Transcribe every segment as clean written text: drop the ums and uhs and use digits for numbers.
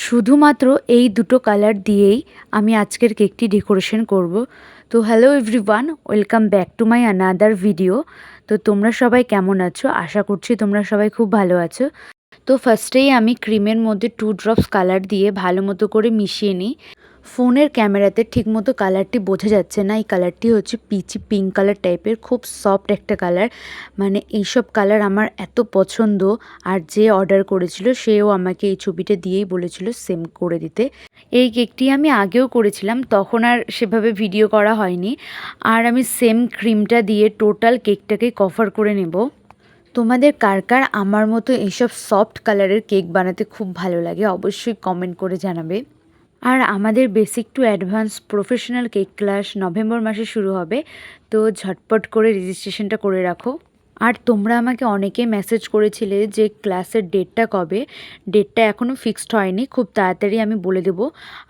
শুধুমাত্র এই দুটো কালার দিয়েই আমি আজকের কেকটি ডেকোরেশন করব। তো hello everyone, welcome back to my another video. তো তোমরা সবাই কেমন আছো? আশা করছি তোমরা সবাই খুব ভালো আছো। তো ফার্স্টেই আমি ক্রিমের মধ্যে 2 ড্রপস কালার দিয়ে ভালো মতো করে মিশিয়ে নিই। ফোনের ক্যামেরাতে ঠিকমতো কালারটি বোঝা যাচ্ছে না। এই কালারটি হচ্ছে পিচি পিঙ্ক কালার টাইপের, খুব সফট একটা কালার। মানে এইসব কালার আমার এত পছন্দ। আর যে অর্ডার করেছিল সেও আমাকে এই ছবিটা দিয়েই বলেছিল সেম করে দিতে। এই কেকটি আমি আগেও করেছিলাম, তখন আর সেভাবে ভিডিও করা হয়নি। আর আমি সেম ক্রিমটা দিয়ে টোটাল কেকটাকে কভার করে নেব। তোমাদের কার কার আমার মতো এইসব সফট কালারের কেক বানাতে খুব ভালো লাগে অবশ্যই কমেন্ট করে জানাবে। আর আমাদের basic to advance professional cake class November মাসে শুরু হবে, তো ঝটপট করে রেজিস্ট্রেশনটা করে রাখো। আর তোমরা আমাকে অনেকে মেসেজ করেছিলে যে ক্লাসের ডেটটা কবে। ডেটটা এখনও ফিক্সড হয়নি, খুব তাড়াতাড়ি আমি বলে দেব।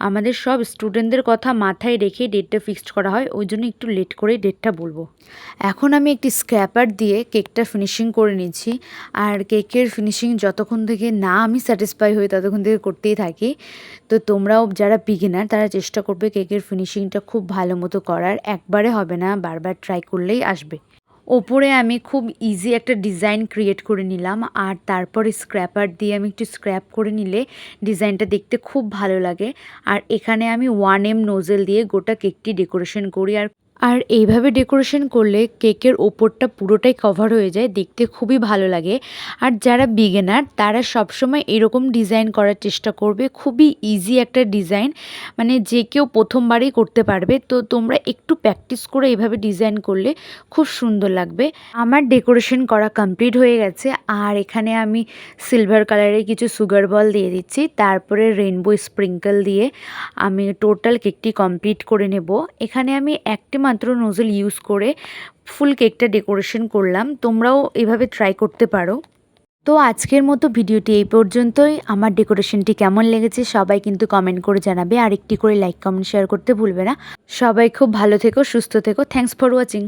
আমাদের সব স্টুডেন্টদের কথা মাথায় রেখে ডেটটা ফিক্সড করা হয়, ওই জন্য একটু লেট করে ডেটটা বলবো। এখন আমি একটি স্ক্র্যাপার দিয়ে কেকটা ফিনিশিং করে নিচ্ছি। আর কেকের ফিনিশিং যতক্ষণ থেকে না আমি স্যাটিসফাই হই ততক্ষণ থেকে করতেই থাকি। তো তোমরাও যারা বিগিনার তারা চেষ্টা করবে কেকের ফিনিশিংটা খুব ভালো মতো করার। একবারে হবে না, বারবার ট্রাই করলেই আসবে। ওপরে আমি খুব ইজি একটা ডিজাইন ক্রিয়েট করে নিলাম, আর তারপরে স্ক্র্যাপার দিয়ে আমি একটু স্ক্র্যাপ করে নিলে ডিজাইনটা দেখতে খুব ভালো লাগে। আর এখানে আমি 1M নোজেল দিয়ে গোটা কেকটি ডেকোরেশন করি। আর এইভাবে ডেকোরেশন করলে কেকের ওপরটা পুরোটাই কভার হয়ে যায়, দেখতে খুবই ভালো লাগে। আর যারা বিগিনার তারা সবসময় এরকম ডিজাইন করার চেষ্টা করবে, খুবই ইজি একটা ডিজাইন, মানে যে কেউ প্রথমবারই করতে পারবে। তো তোমরা একটু প্র্যাকটিস করে এইভাবে ডিজাইন করলে খুব সুন্দর লাগবে। আমার ডেকোরেশন করা কমপ্লিট হয়ে গেছে। আর এখানে আমি সিলভার কালারের কিছু সুগার বল দিয়ে দিচ্ছি, তারপরে রেইনবো স্প্রিঙ্কেল দিয়ে আমি টোটাল কেকটি কমপ্লিট করে নেব। এখানে আমি একটি মাত্র নোজেল ইউজ করে ফুল কেকটা ডেকোরেশন করলাম, তোমরাও এভাবে ট্রাই করতে পারো। তো আজকের মতো ভিডিওটি এই পর্যন্তই। আমার ডেকোরেশনটি কেমন লেগেছে সবাই কিন্তু কমেন্ট করে জানাবে, আর একটি করে লাইক কমেন্ট শেয়ার করতে ভুলবে না। সবাই খুব ভালো থেকো, সুস্থ থেকো। Thanks for watching.